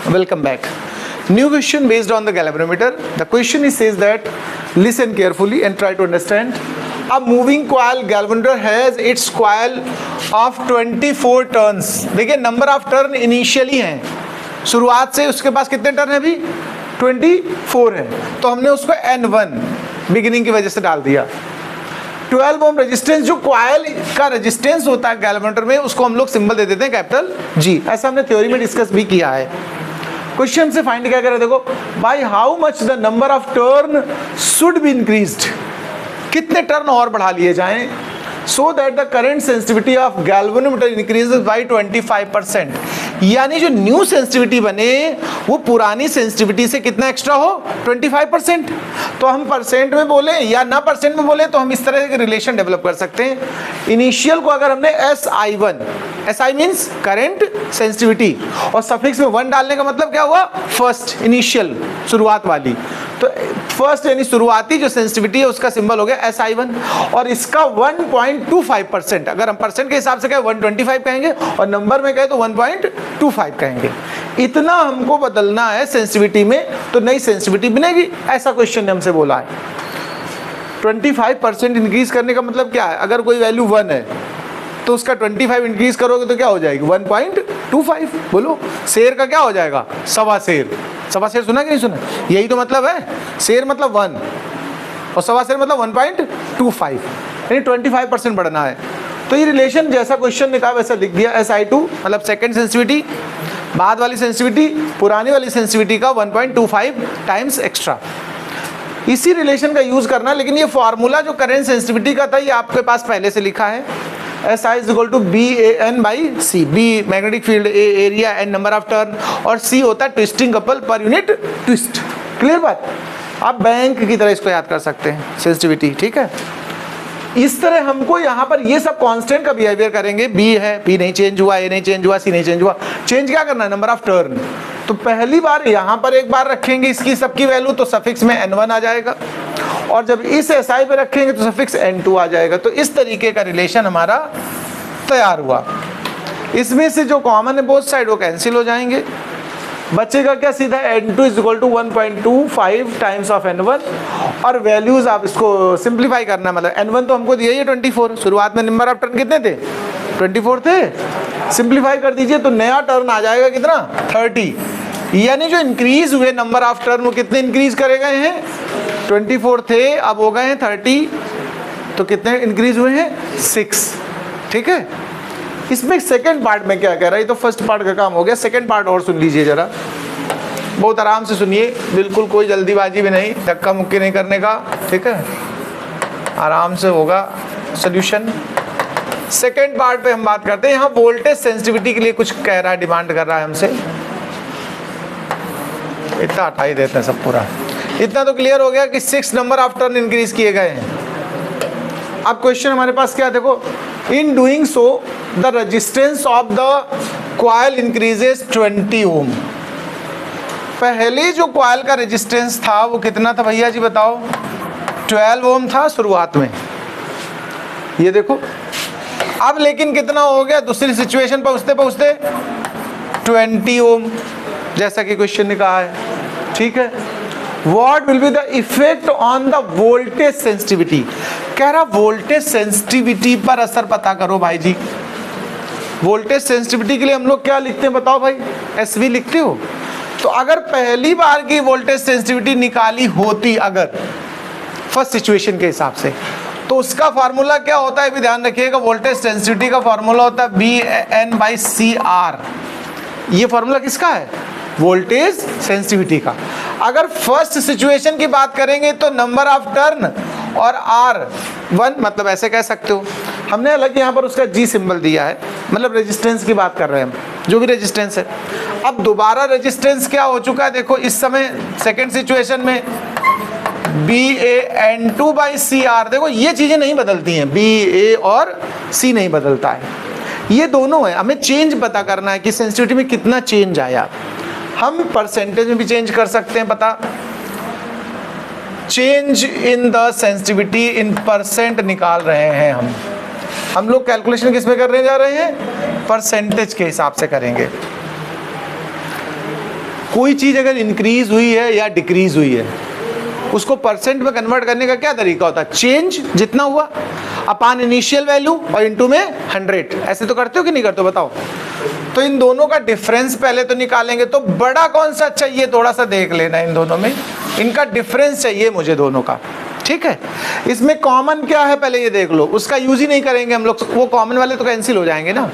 Welcome back. New question based on the galvanometer. The question is says that listen carefully and try to understand. A moving coil galvanometer has its coil of 24 turns. देखिए number of turn initially हैं, शुरुआत से उसके पास कितने turn है अभी 24 है, तो हमने उसको N1 बिगिनिंग की वजह से डाल दिया। 12 ओम रेजिस्टेंस, जो कॉइल का रेजिस्टेंस होता है गैल्वेनोमीटर में, उसको हम लोग सिंबल दे देते हैं कैपिटल G। ऐसा हमने थ्योरी में डिस्कस भी किया है। क्वेश्चन से फाइंड क्या करें, देखो by how much the number of turn should be increased, कितने टर्न और बढ़ा लिए जाएं, so that the current sensitivity of galvanometer increases by 25%, यानी जो न्यू सेंसिटिविटी बने वो पुरानी सेंसिटिविटी से कितना एक्स्ट्रा हो 25%। तो हम परसेंट में बोले या ना परसेंट में बोले तो हम इस तरह के रिलेशन डेवलप कर सकते हैं। इनिशियल को अगर हमने SI1, SI means current sensitivity, और सफिक्स में 1 डालने का मतलब क्या हुआ, फर्स्ट, इनिशियल, शुरुआत वाली। तो फर्स्ट यानी शुरुआती जो सेंसिटिविटी है उसका सिंबल हो गया SI1, और इसका 1.25%, अगर हम परसेंट के हिसाब से कहें 125 कहेंगे, और नंबर में कहें तो 1.25 कहेंगे। इतना हमको बदलना है सेंसिटिविटी में तो नई सेंसिटिविटी बनेगी, ऐसा क्वेश्चन ने हमसे बोला है। 25% इंक्रीज करने का मतलब क्या है, अगर कोई वैल्यू 1 है तो उसका 25 इंक्रीज करोगे तो क्या हो जाएगी 1.25। बोलो शेर का क्या हो जाएगा, सवा शेर। सवा शेर सुना कि नहीं सुना, यही तो मतलब है, शेर मतलब 1 और सवा शेर मतलब 1.25, यानी 25% बढ़ना है। तो ये रिलेशन जैसा क्वेश्चन ने कहा वैसा लिख दिया। SI2 मतलब सेकेंड सेंसिटिविटी, बाद वाली सेंसिटिविटी पुरानी वाली सेंसिटिविटी का 1.25 टाइम्स एक्स्ट्रा। इसी रिलेशन का यूज करना, लेकिन ये फॉर्मूला जो करंट सेंसिटिविटी का था ये आपके पास पहले से लिखा है। SI is equal to BAN/C, B magnetic field, A area, N number of turn, और C होता है twisting couple per unit twist. Clear बात, आप बैंक की तरह इसको याद कर सकते हैं सेंसिटिविटी, ठीक है। इस तरह हमको यहाँ पर ये सब कांस्टेंट का बिहेवियर करेंगे। B है, B नहीं चेंज हुआ, A नहीं चेंज हुआ, C नहीं चेंज हुआ, चेंज क्या करना है, नंबर ऑफ टर्न। तो पहली बार यहाँ पर एक बार रखेंगे इसकी सबकी वैल्यू, तो सफिक्स में N1 आ जाएगा, और जब इस SI पे रखेंगे तो सफिक्स N2 आ जाएगा। तो इस तरीके का रिलेशन हमारा तैयार हुआ। इसमें से जो कॉमन है बोथ साइड वो कैंसिल हो जाएंगे, बचेगा क्या, सीधा N2 is equal to 1.25 times of N1, और वैल्यूज आप इसको सिंप्लीफाई करना, मतलब N1 तो हमको दिया ही है 24, शुरुआत में नंबर ऑफ टर्न कितने थे 24 थे, सिंप्लीफाई कर दीजिए तो नया टर्न आ जाएगा कितना 30, यानी जो इंक्रीज हुए नंबर ऑफ टर्न वो कितने इंक्रीज करे गए हैं, 24 थे अब हो गए हैं 30, तो कितने इंक्रीज हुए हैं 6, ठीक है। इसमें सेकंड पार्ट में क्या कह रहा है, ये तो फर्स्ट पार्ट का काम हो गया, सेकंड पार्ट और सुन लीजिए जरा, बहुत आराम से सुनिए, बिल्कुल कोई जल्दीबाजी भी नहीं, धक्का मुक्की नहीं करने का, ठीक है, आराम से होगा सॉल्यूशन। सेकंड पार्ट पे हम बात करते हैं। यहाँ वोल्टेज सेंसिटिविटी के लिए कुछ कह रहा है, डिमांड कर रहा है हमसे, इतना हटा ही देते हैं सब पूरा। इतना तो क्लियर हो गया कि 6 नंबर ऑफ टर्न इंक्रीज किए गए हैं। अब क्वेश्चन हमारे पास क्या, देखो in doing so the resistance of the coil increases 20 ओम। पहले जो कॉइल का रेजिस्टेंस था वो कितना था भैया जी बताओ, 12 ओम था शुरुआत में, ये देखो। अब लेकिन कितना हो गया दूसरी सिचुएशन पहुंचते पहुंचते 20 ओम, जैसा कि क्वेश्चन ने कहा है, ठीक है। What will be the effect on the voltage sensitivity? कह रहा वोल्टेज सेंसिटिविटी पर असर पता करो भाई जी। वोल्टेज सेंसिटिविटी के लिए हम लोग क्या लिखते हैं बताओ भाई, SV लिखते हो। तो अगर पहली बार की वोल्टेज सेंसिटिविटी निकाली होती अगर फर्स्ट सिचुएशन के हिसाब से, तो उसका फार्मूला क्या होता है भी ध्यान रखिएगा, वोल्टेज सेंसिटिविटी का फार्मूला होता है BN/CR। ये फार्मूला किसका है, वोल्टेज सेंसिटिविटी का। अगर फर्स्ट सिचुएशन की बात करेंगे तो नंबर ऑफ टर्न और R1, मतलब ऐसे कह सकते हो, हमने अलग यहाँ पर उसका G सिंबल दिया है, मतलब रेजिस्टेंस की बात कर रहे हैं हम, जो भी रेजिस्टेंस है। अब दोबारा रेजिस्टेंस क्या हो चुका है, देखो इस समय सेकेंड सिचुएशन में BAN2/CR, देखो ये चीज़ें नहीं बदलती हैं, BA और C नहीं बदलता है, ये दोनों है। हमें चेंज पता करना है कि सेंसिटिविटी में कितना चेंज आया। हम परसेंटेज में भी चेंज कर सकते हैं, पता, change in the sensitivity in percent निकाल रहे हैं हम लोग कैलकुलेशन किस में करने जा रहे हैं, परसेंटेज के हिसाब से करेंगे। कोई चीज़ अगर इंक्रीज हुई है या डिक्रीज हुई है, उसको परसेंट में कन्वर्ट करने का क्या तरीका होता है? चेंज जितना हुआ अपान इनिशियल वैल्यू और इनटू में 100। ऐसे तो करते हो कि नहीं करते हो बताओ? तो इन दोनों का डिफरेंस पहले तो निकालेंगे। तो बड़ा कौन सा चाहिए थोड़ा सा देख लेना, इन दोनों में इनका डिफरेंस चाहिए मुझे दोनों का, ठीक है। इसमें कॉमन क्या है पहले ये देख लो, उसका यूज ही नहीं करेंगे हम लोग, वो कॉमन वाले तो कैंसिल हो जाएंगे ना।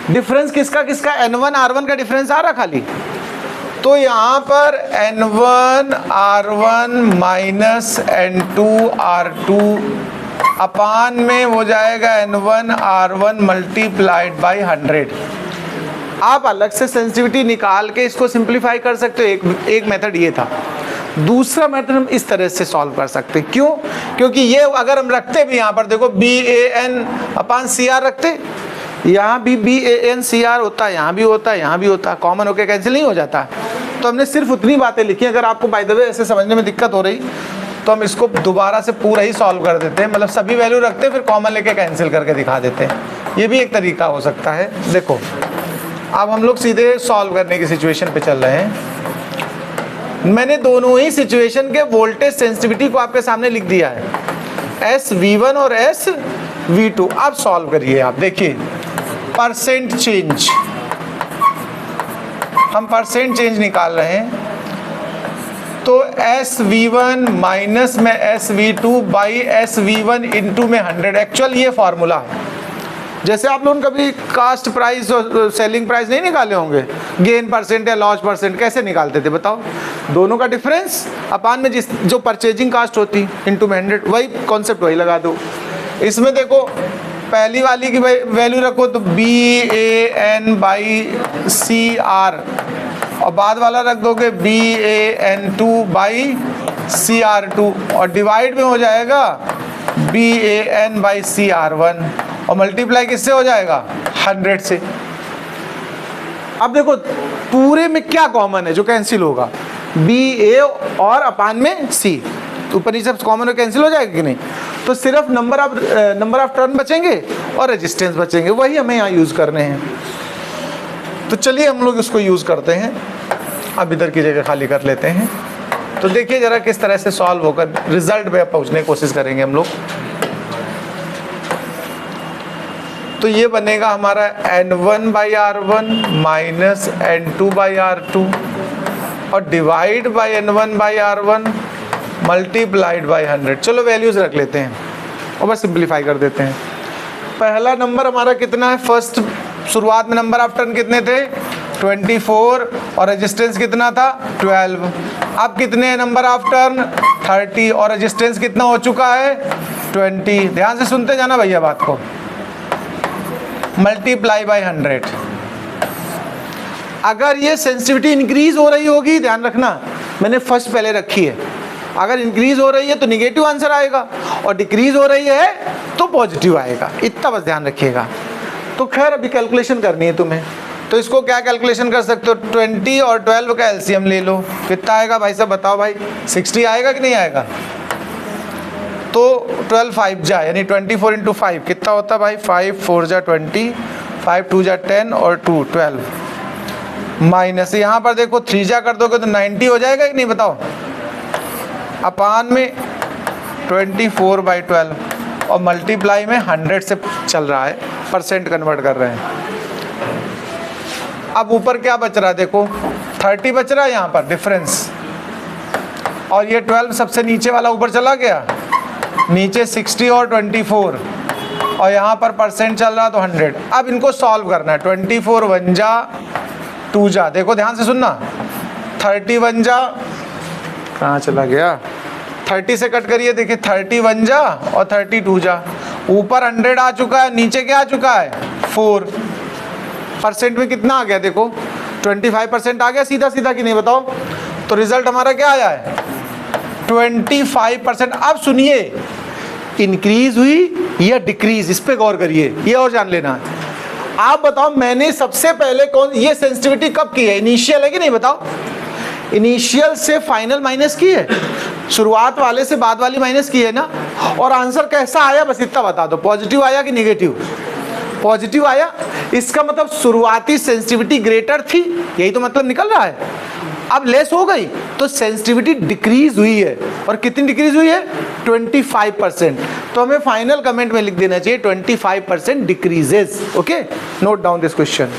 डिफरेंस किसका किसका? N1 R1 का डिफरेंस आ रहा खाली, तो यहाँ पर N1 R1 minus N2 R2 अपान में हो जाएगा N1 R1 मल्टीप्लाइड बाई 100। आप अलग से सेंसिटिविटी निकाल के इसको सिंप्लीफाई कर सकते हो, एक मेथड ये था। दूसरा मेथड हम इस तरह से सॉल्व कर सकते हैं। क्यों? क्योंकि ये अगर हम रखते भी यहाँ पर देखो BAN अपान CR रखते, यहाँ भी BAN CR होता है, यहाँ भी होता है, यहाँ भी होता है, कॉमन होके कैंसिल नहीं हो जाता। तो हमने सिर्फ उतनी बातें लिखी। अगर आपको बाय द वे ऐसे समझने में दिक्कत हो रही तो हम इसको दोबारा से पूरा ही सॉल्व कर देते हैं, मतलब सभी वैल्यू रखते हैं फिर कॉमन लेके कैंसिल करके दिखा देते हैं। ये भी एक तरीका हो सकता है। देखो अब हम लोग सीधे सॉल्व करने की सिचुएशन पे चल रहे हैं। मैंने दोनों ही सिचुएशन के वोल्टेज सेंसिटिविटी को आपके सामने लिख दिया है, SV1 और SV2। अब सॉल्व करिए आप, देखिए परसेंट चेंज, हम परसेंट चेंज निकाल रहे हैं। तो SV1 माइनस में SV2 बाई SV1 इंटू में 100। एक्चुअल ये फॉर्मूला है। जैसे आप लोग कभी कास्ट प्राइस और सेलिंग प्राइस नहीं निकाले होंगे, गेन परसेंट या लॉस परसेंट कैसे निकालते थे बताओ? दोनों का डिफरेंस अपान में जो परचेजिंग कास्ट होती इंटू में 100, वही कॉन्सेप्ट वही लगा दो। इसमें देखो पहली वाली की वैल्यू रखो तो BAN बाई CR और बाद वाला रख दोगे BAN2 बाई CR2 और डिवाइड में हो जाएगा BAN बाई CR1 और मल्टीप्लाई किससे हो जाएगा? 100 से। अब देखो पूरे में क्या कॉमन है जो कैंसिल होगा? BA और अपान में C, ऊपर नीचे कॉमन में कैंसिल हो जाएगा कि नहीं? तो सिर्फ नंबर ऑफ टर्न बचेंगे और रेजिस्टेंस बचेंगे, वही हमें यहाँ यूज़ करने हैं। तो चलिए हम लोग इसको यूज़ करते हैं। अब इधर की जगह खाली कर लेते हैं। तो देखिए ज़रा किस तरह से सॉल्व होकर रिजल्ट पे पहुँचने की कोशिश करेंगे हम लोग। तो ये बनेगा हमारा N1 by R1 minus N2 by R2 और divide by N1 by R1 multiplied by 100। चलो वैल्यूज रख लेते हैं और बस सिंप्लीफाई कर देते हैं। पहला नंबर हमारा कितना है? फर्स्ट शुरुआत में नंबर ऑफ टर्न कितने थे? 24 और रेजिस्टेंस कितना था? 12। अब कितने नंबर ऑफ टर्न? 30 और रेजिस्टेंस कितना हो चुका है? 20। ध्यान से सुनते जाना भैया बात को। Multiply by 100। अगर ये सेंसिटिविटी इंक्रीज हो रही होगी, ध्यान रखना मैंने फर्स्ट पहले रखी है, अगर इंक्रीज हो रही है तो निगेटिव आंसर आएगा और डिक्रीज हो रही है तो पॉजिटिव आएगा, इतना बस ध्यान रखिएगा। तो खैर अभी कैलकुलेशन करनी है तुम्हें, तो इसको क्या कैलकुलेशन कर सकते हो? 20 और 12 का एलसीएम ले लो, कितना आएगा भाई साहब बताओ भाई? 60 आएगा कि नहीं आएगा? तो 12 5 जा यानी 24 इंटू 5 कितना होता है भाई? 5 4 जा 20, 5 2 जा 10 और 2 12 माइनस यहाँ पर देखो 3 जा कर दोगे तो 90 हो जाएगा कि नहीं बताओ? अपान में 24 बाई 12 और मल्टीप्लाई में 100 से चल रहा है, परसेंट कन्वर्ट कर रहे हैं। अब ऊपर क्या बच रहा है? देखो 30 बच रहा है यहाँ पर डिफरेंस, और ये 12 सबसे नीचे वाला ऊपर चला गया, नीचे 60 और 24 और यहाँ पर परसेंट चल रहा तो 100। अब इनको सॉल्व करना है। 24 1 जा 2 जा, देखो ध्यान से सुनना, 30 1 जा कहाँ चला गया? 30 से कट करिए, देखिए 30 1 जा और 30 2 जा, ऊपर 100 आ चुका है, नीचे क्या आ चुका है? 4। परसेंट में कितना आ गया? देखो 25% आ गया सीधा सीधा कि नहीं बताओ? तो रिजल्ट हमारा क्या आया है? 25%। अब सुनिए, इंक्रीज हुई या डिक्रीज, इस पे गौर करिए, ये और जान लेना है। आप बताओ मैंने सबसे पहले कौन ये सेंसिटिविटी कब की है? इनिशियल है कि नहीं बताओ? इनिशियल से फाइनल माइनस की है, शुरुआत वाले से बाद वाली माइनस की है ना। और आंसर कैसा आया बस इतना बता दो, पॉजिटिव आया कि नेगेटिव? पॉजिटिव आया। इसका मतलब शुरुआती सेंसिटिविटी ग्रेटर थी, यही तो मतलब निकल रहा है। अब लेस हो गई तो सेंसिटिविटी डिक्रीज हुई है, और कितनी डिक्रीज हुई है? 25%। तो हमें फाइनल कमेंट में लिख देना चाहिए 25% decreases. Okay, note down this question.